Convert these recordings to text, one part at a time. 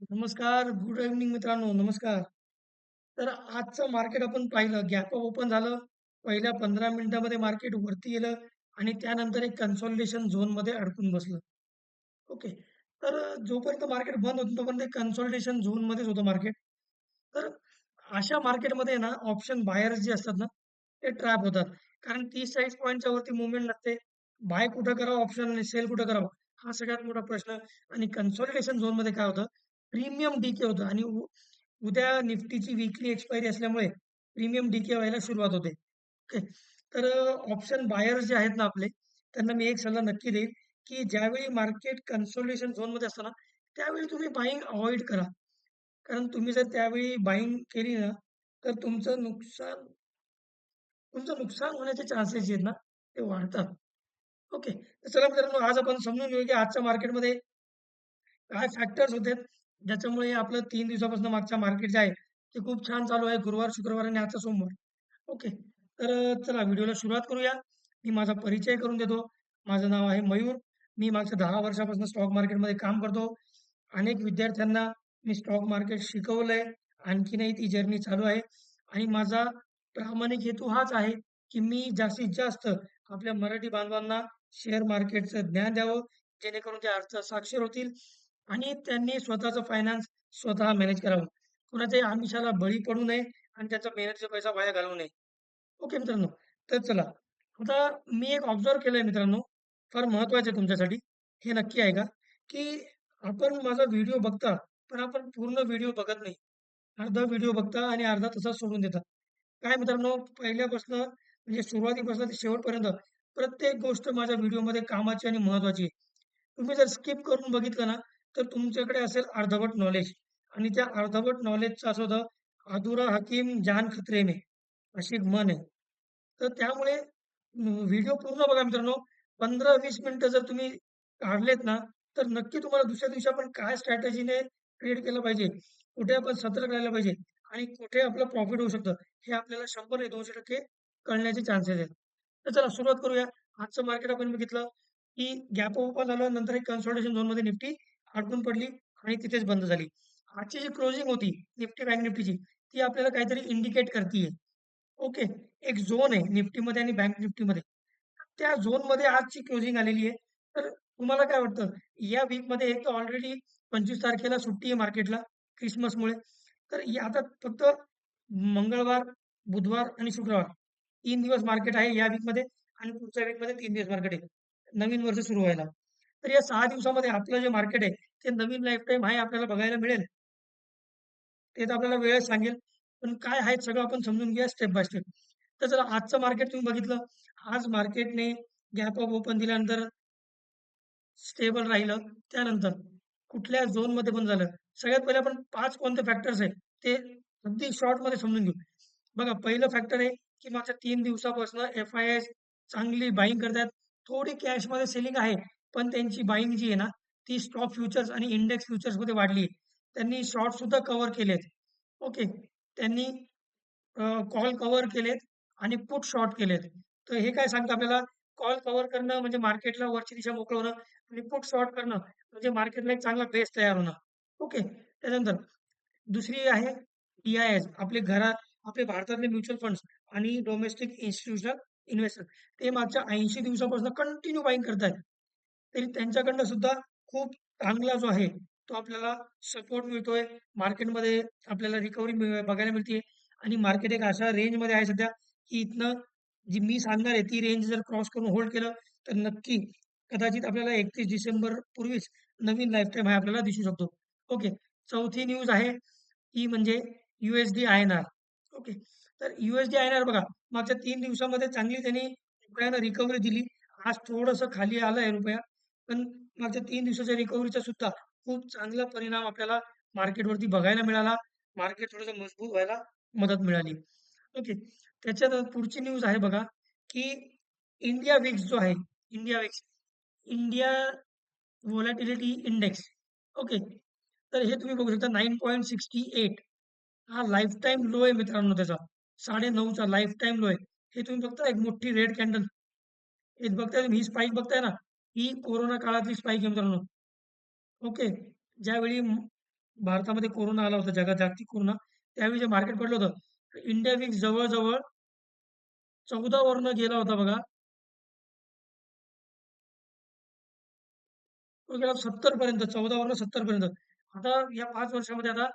नमस्कार, good evening मित्रांनो, नमस्कार. तर आजचं मार्केट आपण पाहिलं, गॅप अप ओपन झालं. पहिल्या 15 मिनिटामध्ये मार्केट वरती गेलं आणि त्यानंतर एक कन्सॉलिडेशन झोनमध्ये अडकून बसलं. ओके. तर जोपर्यंत मार्केट बंद होतं तोपर्यंत एक कन्सॉलिडेशन झोनमध्येच होतं मार्केट. तर अशा मार्केटमध्ये ना ऑप्शन बायर्स जे असतात ना, ते ट्रॅप होतात. कारण 30-40 पॉइंटच्या वरती मूव्हमेंट नसते. बाय कुठं करावं ऑप्शन आणि सेल कुठं करावं? हा सगळ्यात मोठा प्रश्न आणि कन्सॉलिडेशन झोनमध्ये काय होतं, प्रीमियम डीके होतं आणि उद्या निफ्टीची वीकली एक्सपायरी असल्यामुळे प्रीमियम डीके व्हायला सुरुवात होते. ओके. तर ऑप्शन बायर्स जे आहेत ना आपले, त्यांना मी एक सल्ला नक्की देईन, की ज्यावेळी मार्केट कन्सोलिडेशन झोनमध्ये असतं ना, त्यावेळी तुम्ही बायिंग अव्हॉइड करा. कारण तुम्ही जर त्यावेळी बायिंग केली ना, तर तुमचं नुकसान होण्याचे चान्सेस जे आहेत ना, ते वाढतात. ओके. तर चला मित्रांनो, आज आपण समजून घेऊ, की आजच्या मार्केटमध्ये काय फॅक्टर्स होते, ज्याच्यामुळे आपलं 3 दिवसापासून मागचं मार्केट जे आहे, ते खूप छान चालू आहे. गुरुवार, शुक्रवार आणि आजचा सोमवार. ओके. तर चला व्हिडिओला सुरुवात करूया. मी माझा परिचय करून देतो. माझं नाव आहे मयूर. मी मागच्या 10 वर्षापासून स्टॉक मार्केटमध्ये काम करतो. अनेक विद्यार्थ्यांना मी स्टॉक मार्केट शिकवलंय. आणखीनही ती जर्नी चालू आहे आणि माझा प्रामाणिक हेतू हाच आहे, की मी जास्तीत जास्त आपल्या मराठी बांधवांना शेअर मार्केटचं ज्ञान द्यावं, जेणेकरून ते अर्थात साक्षर होतील आणि त्यांनी स्वतःचं फायनान्स स्वतः मॅनेज करावं. कुणाच्याही आमिषाला बळी पडू नये आणि त्याचा मेहनतीचा पैसा वाया घालवू नये. ओके मित्रांनो. तर चला, आता मी एक ऑब्झर्व्ह केलंय मित्रांनो, फार महत्त्वाचं आहे तुमच्यासाठी. हे नक्की आहे का, की आपण माझा व्हिडिओ बघता, पण आपण पूर्ण व्हिडिओ बघत नाही. अर्धा व्हिडिओ बघता आणि अर्धा तसाच सोडून देता. काय मित्रांनो, पहिल्यापासनं म्हणजे सुरुवातीपासून ते शेवटपर्यंत प्रत्येक गोष्ट माझ्या व्हिडिओमध्ये कामाची आणि महत्त्वाची आहे. तुम्ही जर स्किप करून बघितलं ना, तर तुमच्याकडे असेल अर्धवट नॉलेज आणि त्या अर्धवट नॉलेजचं असं होतं, "अधुरा हकीम जान खतरे में." अशी एक म्हण आहे. तर त्यामुळे व्हिडिओ पूर्ण बघा मित्रांनो. 15-20 मिनिटं जर तुम्ही काढलेत ना, तर नक्की तुम्हाला दुसऱ्या दिवशी आपण काय स्ट्रॅटेजीने ट्रेड केलं पाहिजे, कुठे आपण सतर्क राहायला पाहिजे आणि कुठे आपलं प्रॉफिट होऊ शकतं, हे आपल्याला 100 नाही 200% कळण्याचे चान्सेस आहेत. तर चला सुरुवात करूया. आजचं मार्केट आपण बघितलं, की गॅप ओपन झालं, नंतर एक कन्सोलिडेशन झोनमध्ये निफ्टी अडकून पडली आणि तिथेच बंद झाली. आजची जी क्लोजिंग होती निफ्टी बँक निफ्टीची, ती आपल्याला काहीतरी इंडिकेट करतीये. ओके. एक झोन आहे निफ्टीमध्ये आणि बँक निफ्टीमध्ये. त्या झोनमध्ये आजची क्लोजिंग आलेली आहे. तर तुम्हाला काय वाटतं, या वीकमध्ये एक तर ऑलरेडी 25 तारखेला सुट्टी आहे मार्केटला ख्रिसमसमुळे. तर आता फक्त मंगळवार, बुधवार आणि शुक्रवार 3 दिवस मार्केट आहे या वीकमध्ये आणि पुढच्या वीकमध्ये 3 दिवस मार्केट आहे. नवीन वर्ष सुरू व्हायला. तर या 6 दिवसामध्ये आपलं जे मार्केट आहे, ते नवीन लाईफटाईम आहे आपल्याला बघायला मिळेल. ते तर आपल्याला वेळच सांगेल. पण काय आहे सगळं आपण समजून घेऊया स्टेप बाय स्टेप. तर चला आजचं मार्केट तुम्ही बघितलं. आज मार्केटने गॅप अप ओपन दिल्यानंतर स्टेबल राहिलं. त्यानंतर कुठल्या झोनमध्ये बंद झालं. सगळ्यात पहिले आपण 5 कोणते फॅक्टर्स आहेत, ते अगदी शॉर्टमध्ये समजून घेऊ. बघा पहिलं फॅक्टर आहे, की मागच्या 3 दिवसापासून एफ-आय-आयस चांगली बायिंग करतायत. थोडी कॅशमध्ये सेलिंग आहे, पण त्यांची बायिंग जी आहे ना, ती स्टॉक फ्युचर्स आणि इंडेक्स फ्युचर्समध्ये वाढली आहे. त्यांनी शॉर्ट सुद्धा कव्हर केलेत. ओके. त्यांनी कॉल कव्हर केलेत आणि पुट शॉर्ट केलेत. तर हे काय सांगतं आपल्याला कॉल कव्हर करणं म्हणजे मार्केटला वरची दिशा मोकळं होणं आणि पुट शॉर्ट करणं म्हणजे मार्केटला एक चांगला बेस तयार होणं. ओके. त्यानंतर दुसरी आहे डी-आय-एस आपले भारतातले म्युच्युअल फंड्स आणि डोमेस्टिक इन्स्टिट्यूशनल इन्व्हेस्टर ते मागच्या 80 दिवसापासून कंटिन्यू बायिंग करतायत. तरी त्यांच्याकडनं सुद्धा खूप चांगला जो आहे, तो आपल्याला सपोर्ट मिळतोय. मार्केटमध्ये आपल्याला रिकव्हरी बघायला मिळते आणि मार्केट एक अशा रेंजमध्ये आहे सध्या, की इथनं जी मी सांगणार आहे ती रेंज जर क्रॉस करून होल्ड केलं, तर नक्की कदाचित आपल्याला 31 डिसेंबर पूर्वीच नवीन लाईफटाईम हाय आपल्याला दिसू शकतो. ओके. चौथी न्यूज आहे ती म्हणजे USD INR. ओके. तर USD INR बघा मागच्या 3 दिवसामध्ये चांगली त्यांनी रुपयानं रिकव्हरी दिली. आज थोडंसं खाली आलंय रुपया. पण मागच्या 3 दिवसाच्या रिकव्हरीचा सुद्धा खूप चांगला परिणाम आपल्याला मार्केटवरती बघायला मिळाला. मार्केट थोडंसं मजबूत व्हायला मदत मिळाली. ओके. त्याच्यात पुढची न्यूज आहे बघा, की इंडिया विक्स जो आहे, India VIX, India volatility index. Okay. तर हे तुम्ही बघू शकता 9.68 हा लाईफटाईम लो आहे मित्रांनो त्याचा. 9.5चा लाईफटाईम लो आहे. हे तुम्ही बघता एक मोठी रेड कॅन्डल. हे बघताय तुम्ही ही स्पाइक बघताय ना, ही कोरोना काळातली स्पाइक आहे मित्रांनो. ओके. ज्यावेळी भारतामध्ये कोरोना आला होता, जगात जागतिक कोरोना. त्यावेळी जे मार्केट पडलं होतं, इंडिया विक्स जवळ-जवळ 14 वरनं गेला होता बघा. तो गेला 70 पर्यंत, 14 वरनं 70 पर्यंत. आता या 5 वर्षामध्ये आता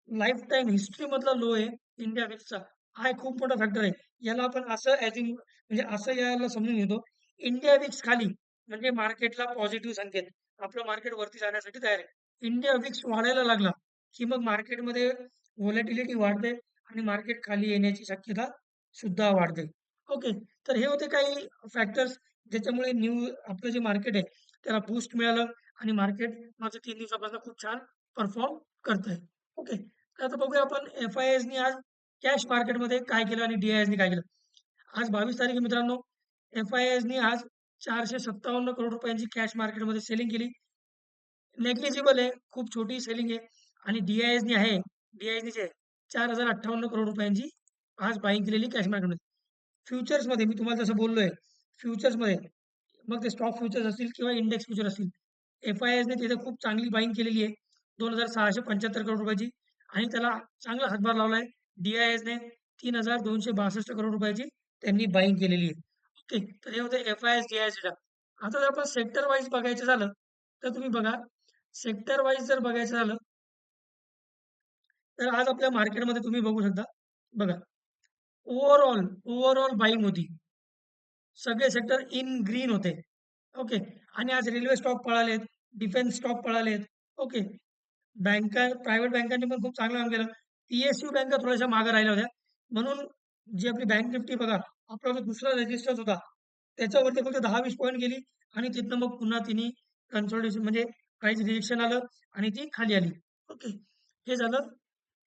लाईफ टाईम हिस्ट्रीमधला लो आहे इंडिया विक्सचा. हा एक खूप मोठा फॅक्टर आहे. याला आपण असं म्हणजे असं याला समजून घेतो, इंडिया विक्स खाली म्हणजे मार्केटला पॉझिटिव्ह संकेत. आपलं मार्केट वरती जाण्यासाठी तयार आहे. इंडिया विक्स वाढायला लागला, की मग मार्केटमध्ये व्हॉलॅटिलिटी वाढते आणि मार्केट खाली येण्याची शक्यता सुद्धा वाढते. ओके. तर हे होते काही फॅक्टर्स ज्याच्यामुळे आपलं जे मार्केट आहे त्याला बूस्ट मिळालं आणि मार्केट मागच्या 3 दिवसापासून खूप छान परफॉर्म करतंय. ओके. तर आता बघूया आपण एफ-आय-आयजनी आज कॅश मार्केटमध्ये काय केलं आणि डी-आय-एसनी काय केलं. आज 22 तारीख आहे मित्रांनो. एफ-आय-आयजनी आज 457 करोड रुपयांची कॅश मार्केटमध्ये सेलिंग केली. नेग्लिजिबल आहे, खूप छोटी सेलिंग आहे आणि डी-आय-एसनी जे 4,058 करोड रुपयांची आज बाईंग केलेली कॅश मार्केटमध्ये. फ्युचर्समध्ये मी तुम्हाला जसं बोललोय, फ्युचर्समध्ये मग ते स्टॉक फ्युचर्स असतील किंवा इंडेक्स फ्युचर असतील. एफ-आय-आयने तिथे खूप चांगली बाईंग केलेली आहे. 2,675 करोड रुपयाची आणि त्याला चांगला हातभार लावलाय. डी-आय-एसने 3,262 करोड रुपयाची त्यांनी बाईंग केलेली आहे. ओके. तर हे होते एफ-आय-एस, डी-आय-एसचा. आता जर आपण सेक्टर वाईज बघायचं झालं, तर तुम्ही बघा, सेक्टर वाईज जर बघायचं झालं, तर आज आपल्या मार्केटमध्ये तुम्ही बघू शकता. बघा, ओव्हरऑल बाईंग होती. सगळे सेक्टर इन ग्रीन होते. ओके. आणि आज रेल्वे स्टॉक पळालेत, डिफेन्स स्टॉक पळालेत. ओके. प्रायव्हेट बँकांनी पण खूप चांगलं काम केलं. पी-एस-यू बँका थोड्याशा मागे राहिल्या होत्या. म्हणून जी आपली बँक निफ्टी बघा, आपला जो दुसरा रेजिस्टन्स होता, त्याच्यावरती फक्त 10-20 पॉईंट गेली आणि तिथनं मग पुन्हा तिने कन्सोलिडेशन म्हणजे प्राइस रिजेक्शन आलं आणि ती खाली आली. ओके. हे झालं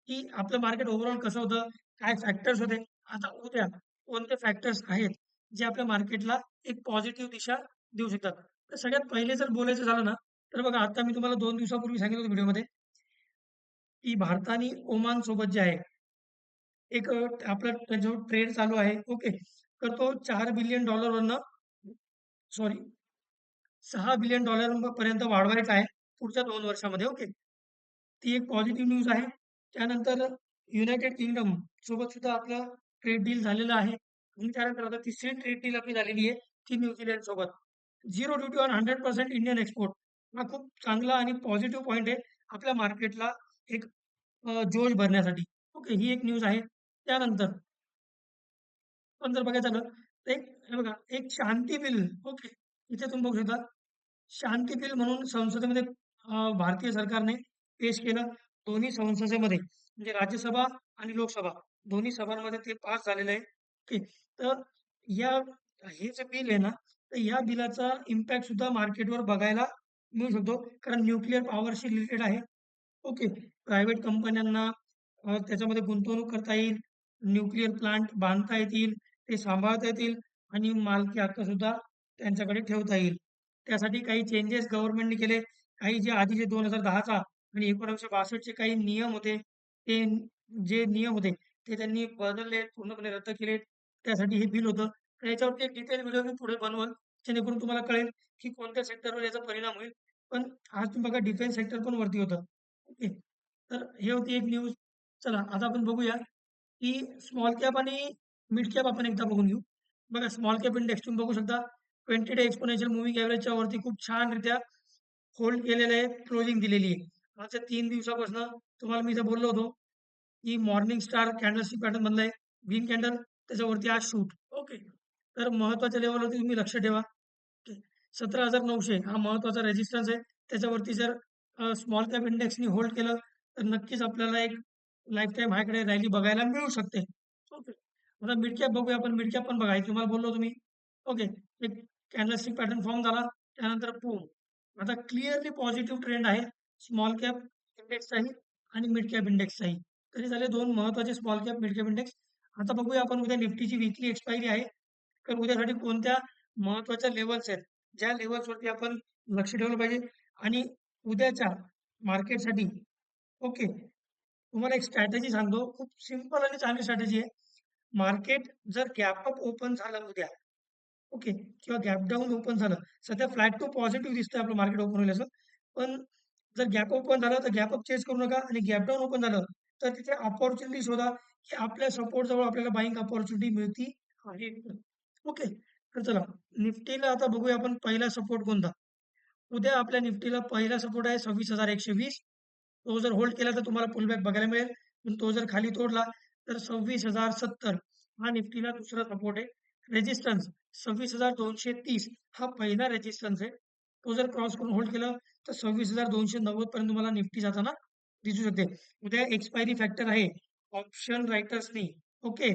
की आपलं मार्केट ओव्हरऑल कसं होतं, काय फॅक्टर्स होते. आता उद्या कोणते फॅक्टर्स आहेत, जे आपल्या मार्केटला एक पॉझिटिव्ह दिशा देऊ शकतात. तर सगळ्यात पहिले जर बोलायचं झालं ना, तर बघा आता मी तुम्हाला 2 दिवसापूर्वी सांगितलं होतं व्हिडिओमध्ये, की भारताने ओमान सोबत जे आहे, एक आपला जो ट्रेड चालू आहे. ओके. तर तो $4 बिलियन सॉरी $6 बिलियन पर्यंत वाढवायचा आहे पुढच्या 2 वर्षामध्ये. ओके. ती एक पॉझिटिव्ह न्यूज आहे. त्यानंतर युनायटेड किंगडम सोबत सुद्धा आपला ट्रेड डील झालेला आहे आणि त्यानंतर आता तिसरी ट्रेड डील आपली झालेली आहे ती न्यूझीलंड सोबत. Zero duty on 100% Indian export. हा खूप चांगला आणि पॉझिटिव्ह पॉइंट आहे आपल्या मार्केटला एक जोश भरण्यासाठी. ओके. ही एक न्यूज आहे. त्यानंतर पण जर बघायचं झालं तर हे बघा, एक शांती बिल. ओके. इथे तुम्ही बघू शकता. शांती बिल म्हणून संसदेमध्ये भारतीय सरकारने पेश केलं. दोन्ही संसदेमध्ये म्हणजे राज्यसभा आणि लोकसभा दोन्ही सभांमध्ये ते पास झालेलं आहे. ओके. तर या हे जे बिल आहे ना, तर या बिलाचा इम्पॅक्ट सुद्धा मार्केटवर बघायला मिळू शकतो. कारण न्यूक्लिअर पॉवरशी रिलेटेड आहे. ओके. प्रायव्हेट कंपन्यांना त्याच्यामध्ये गुंतवणूक करता येईल. न्यूक्लिअर प्लांट बांधता येतील, ते सांभाळता येतील आणि मालकी हक्क सुद्धा त्यांच्याकडे ठेवता येईल. त्यासाठी काही चेंजेस गव्हर्नमेंटने केले. काही जे आधीचे 2010चा आणि 1962 चे काही नियम होते, ते जे नियम होते, ते त्यांनी बदलले, पूर्णपणे रद्द केले. त्यासाठी हे बिल होतं. तर याच्यावरती एक डिटेल व्हिडिओ मी पुढे बनवेल, जेणेकरून तुम्हाला कळेल, की कोणत्या सेक्टरवर याचा परिणाम होईल. पण आज तुम्ही बघा डिफेन्स सेक्टर पण वरती होतं. ओके. तर हे होती एक न्यूज. चला आता आपण बघूया, की स्मॉल कॅप आणि मिड कॅप आपण एकदा बघून घेऊ. बघा स्मॉल कॅप इंडेक्स तुम्ही बघू शकता 20 डे एक्सपोनेन्शियल मूव्हिंग एव्हरेजच्या वरती खूप छानरित्या होल्ड केलेलं आहे, क्लोजिंग दिलेली आहे. मागच्या 3 दिवसापासून तुम्हाला मी इथे बोललो होतो, की मॉर्निंग स्टार कॅन्डलस्टिक पॅटर्न बनलाय. ग्रीन कॅन्डल त्याच्यावरती आज शूट. ओके. तर महत्त्वाच्या लेव्हलवरती तुम्ही लक्ष ठेवा. ओके. 17,900 हा महत्त्वाचा रेझिस्टन्स आहे. त्याच्यावरती जर स्मॉल कॅप इंडेक्सनी होल्ड केलं, तर नक्कीच आपल्याला एक लाईफटाईम हायकडे रॅली बघायला मिळू शकते. ओके. आता मिड कॅप बघूया आपण. मिड कॅप पण बघा. हे तुम्हाला बोललो तुम्ही. ओके. एक कॅन्डलस्टिक पॅटर्न फॉर्म झाला. त्यानंतर बूम. आता क्लिअरली पॉझिटिव्ह ट्रेंड आहे. स्मॉल कॅप इंडेक्सचाही आणि मिड कॅप इंडेक्सचाही. तरी झाले 2 महत्त्वाचे small cap, mid cap index. आता बघूया आपण उद्या निफ्टीची वीकली एक्सपायरी आहे. तर उद्यासाठी कोणत्या महत्त्वाच्या लेव्हल्स आहेत, ज्या लेव्हल्सवरती आपण लक्ष ठेवलं पाहिजे आणि उद्याच्या मार्केटसाठी ओके. तुम्हाला एक स्ट्रॅटेजी सांगतो. खूप सिंपल आणि चांगली स्ट्रॅटेजी आहे. मार्केट जर गॅप अप ओपन झालं उद्या, ओके, किंवा गॅप डाउन ओपन झालं. सध्या फ्लॅट टू पॉझिटिव्ह दिसतंय आपलं मार्केट ओपन होईल असं. पण जर गॅप ओपन झालं तर गॅप अप चेस करू नका आणि गॅप डाउन ओपन झालं तर तिथे अपॉर्च्युनिटी शोधा की आपल्या सपोर्ट जवळ आपल्याला बाईंग अपॉर्च्युनिटी मिळती आहे. ओके. तर चला निफ्टीला आता बघूया आपण पहिला सपोर्ट कोणता. उद्या आपल्या निफ्टीला पहिला सपोर्ट आहे 26,120. तो जर होल्ड केला तर तुम्हाला पुलबॅक बघायला मिळेल. पण तो जर खाली तोडला तर 26,070 हा निफ्टीला दुसरा सपोर्ट आहे. रेजिस्टन्स 26,230 हा पहिला रेजिस्टन्स आहे. तो जर क्रॉस करून होल्ड केलं तर 26,290 पर्यंत तुम्हाला निफ्टी जाताना दिसू शकते. उद्या एक्सपायरी फॅक्टर आहे ऑप्शन रायटर्सनी. ओके.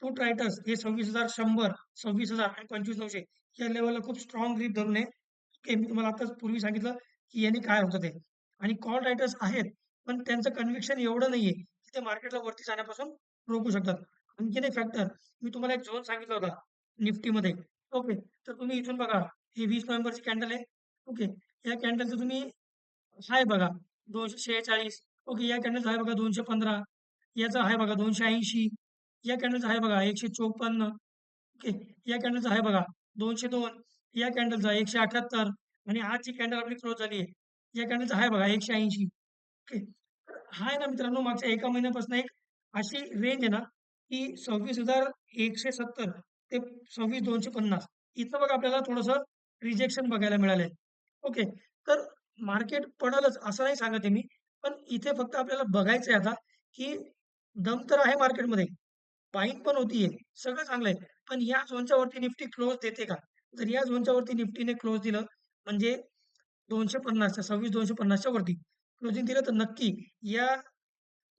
पुट रायटर्स हे 26,100, 26,000 आणि 25,900 या लेवलला खूप स्ट्रॉंग ग्रिप धरून आहे. ओके. मी तुम्हाला आताच पूर्वी सांगितलं की यांनी काय होतं ते. आणि कॉल रायटर्स आहेत, पण त्यांचं कन्व्हिक्शन एवढं नाहीये की ते मार्केटला वरती जाण्यापासून रोखू शकतात. आणखीन एक फॅक्टर मी तुम्हाला एक झोन सांगितला होता निफ्टीमध्ये. ओके. तर तुम्ही इथून बघा ही 20 नोव्हेंबरची कॅन्डल आहे. ओके. या कॅन्डलचं तुम्ही हाय बघा 246. ओके. या कॅन्डलचा आहे बघा 215. याचा आहे बघा 280. या कॅन्डलचा आहे बघा 154. ओके. या कॅन्डलचा आहे बघा 202. या कॅन्डलचा 178 आणि आजची कॅन्डल आपली क्लोज झाली आहे. या कॅन्डलचा आहे बघा 180. ओके. तर हा आहे ना मित्रांनो मागच्या एका महिन्यापासून एक अशी रेंज आहे ना, की 26,170 ते 26,250 इथं बघा आपल्याला थोडंसं रिजेक्शन बघायला मिळालंय. ओके. तर मार्केट पडेलच असं नाही सांगत आहे मी. पण इथे फक्त आपल्याला बघायचं आहे आता, की दम तर आहे मार्केटमध्ये. बाईंग पण होतीये. सगळं चांगलं आहे. पण या झोनच्या वरती निफ्टी क्लोज देते का? जर या झोनच्या वरती निफ्टीने क्लोज दिलं म्हणजे 250च्या 26,250च्या वरती क्लोजिंग दिलं तर नक्की या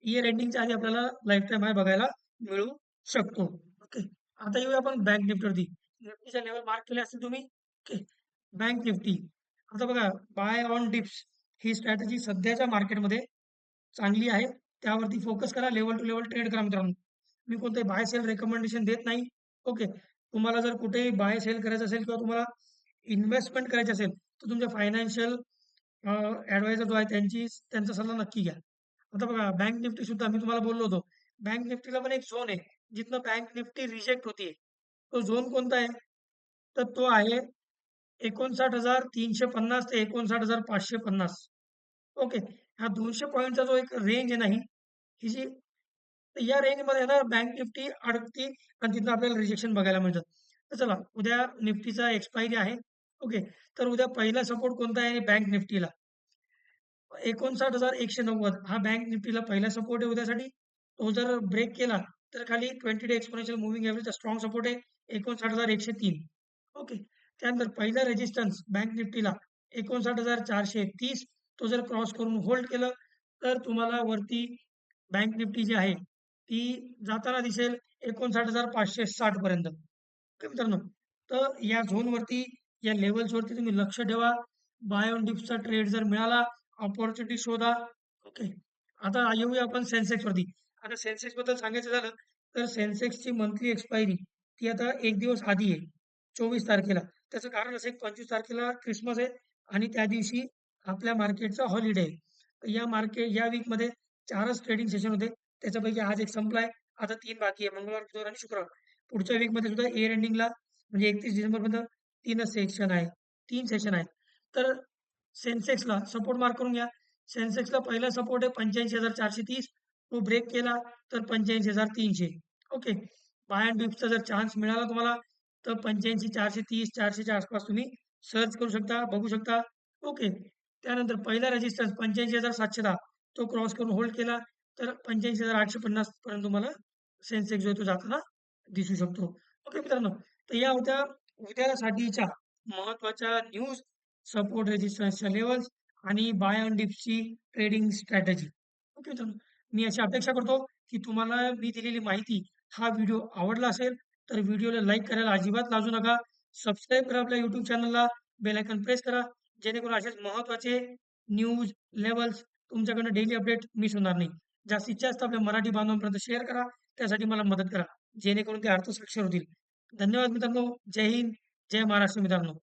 इयर एंडिंगच्या आधी आपल्याला लाईफटाईम हाय बघायला मिळू शकतो. ओके. आता येऊया आपण बँक निफ्टीवरती. निफ्टीच्या लेव्हल मार्क केले असतील तुम्ही? ओके. Bank Nifty. आता बघा बाय ऑन डिप्स ही स्ट्रॅटेजी सध्याच्या मार्केटमध्ये चांगली आहे. त्यावरती फोकस करा. लेव्हल टू लेव्हल ट्रेड करा मित्रांनो. मी कोणतेही बाय सेल रिकमेंडेशन देत नाही. ओके. तुम्हाला जर कुठेही बाय सेल करायचं असेल किंवा तुम्हाला इन्व्हेस्टमेंट करायची असेल, तर तुमच्या फायनान्शियल ॲडवायझर जो आहे त्यांचा सल्ला नक्की घ्या. आता बघा बँक निफ्टी सुद्धा मी तुम्हाला बोललो होतो. बँक निफ्टीला पण एक झोन आहे, जिथनं बँक निफ्टी रिजेक्ट होतीये. तो झोन कोणता आहे? तर तो आहे 59,350 ते 59,550. ओके. हा 200 पॉइंटचा जो एक रेंज आहे ना ही जी या रेंजमध्ये ना बँक निफ्टी अडकते आणि तिथनं आपल्याला रिजेक्शन बघायला मिळतं. तर चला उद्या निफ्टीचा एक्सपायरी आहे. ओके. तर उद्या पहिला सपोर्ट कोणता आहे बँक निफ्टीला? 59,190 हा बँक निफ्टीला पहिला सपोर्ट आहे उद्यासाठी. तो जर ब्रेक केला तर खाली 20 डे एक्सपोनेन्शियल मूव्हिंग एव्हरेजचा स्ट्रॉंग सपोर्ट आहे 59,103. ओके. त्यानंतर पहिला रेझिस्टन्स बँक निफ्टीला 59,430 तो जर क्रॉस करून होल्ड केलं तर तुम्हाला वरती बँक निफ्टी जी आहे ती जाताना दिसेल 59,560 पर्यंत. ओके मित्रांनो. तर या झोनवरती, या लेव्हल्सवरती तुम्ही लक्ष ठेवा. बाय ऑन डिप्सचा ट्रेड जर मिळाला, अपॉर्च्युनिटी शोधा. ओके. आता येऊया आपण सेन्सेक्सवरती. आता सेन्सेक्सबद्दल सांगायचं झालं, तर सेन्सेक्सची मंथली एक्सपायरी ती आता 1 दिवस आधी आहे, 24 तारखेला. त्याचं कारण असं आहे 25 तारखेला ख्रिसमस आहे आणि त्या दिवशी आपल्या मार्केटचा हॉलिडे आहे. तर या वीकमध्ये 4च ट्रेडिंग सेशन होते. त्याच्यापैकी आज एक संपलाय. आता 3 बाकी आहे. मंगळवार, बुधवार आणि शुक्रवार. पुढच्या वीकमध्ये सुद्धा इयर एंडिंगला म्हणजे 31 डिसेंबरपर्यंत 3च सेशन आहे. 3 सेशन आहेत. तर सेन्सेक्सला सपोर्ट मार्क करून घ्या. सेन्सेक्सला पहिला सपोर्ट आहे 85,430. तो ब्रेक केला तर 85,300. ओके. बाय एंड डिप्सचा जर चान्स मिळाला तुम्हाला तर 85,430, 400च्या आसपास तुम्ही सर्च करू शकता, बघू शकता. ओके. त्यानंतर पहिला रेझिस्टन्स 85,710 तो क्रॉस करून होल्ड केला तर 85,850 पर्यंत तुम्हाला सेन्सेक्स जो आहे तो जाताना दिसू शकतो. ओके मित्रांनो. तर या होत्या उद्यासाठीच्या महत्त्वाच्या न्यूज, सपोर्ट रेझिस्टन्सच्या लेव्हल्स आणि बाय ऑन डिप्सची ट्रेडिंग स्ट्रॅटेजी. ओके मित्रांनो. मी अशी अपेक्षा करतो, की तुम्हाला मी दिलेली माहिती हा व्हिडिओ आवडला असेल, तर व्हिडिओला लाईक करायला अजिबात लाजू नका. सबस्क्राईब करा आपल्या YouTube चॅनलला, बेल आयकॉन प्रेस करा. जेणेकरून असेच महत्त्वाचे न्यूज, लेव्हल्स तुमच्याकडनं डेली अपडेट मिस होणार नाही. जास्तीत जास्त आपल्या मराठी बांधवांपर्यंत शेअर करा. त्यासाठी मला मदत करा. जेणेकरून ते अर्थसाक्षर होतील. धन्यवाद मित्रांनो. जय हिंद, जय महाराष्ट्र मित्रांनो.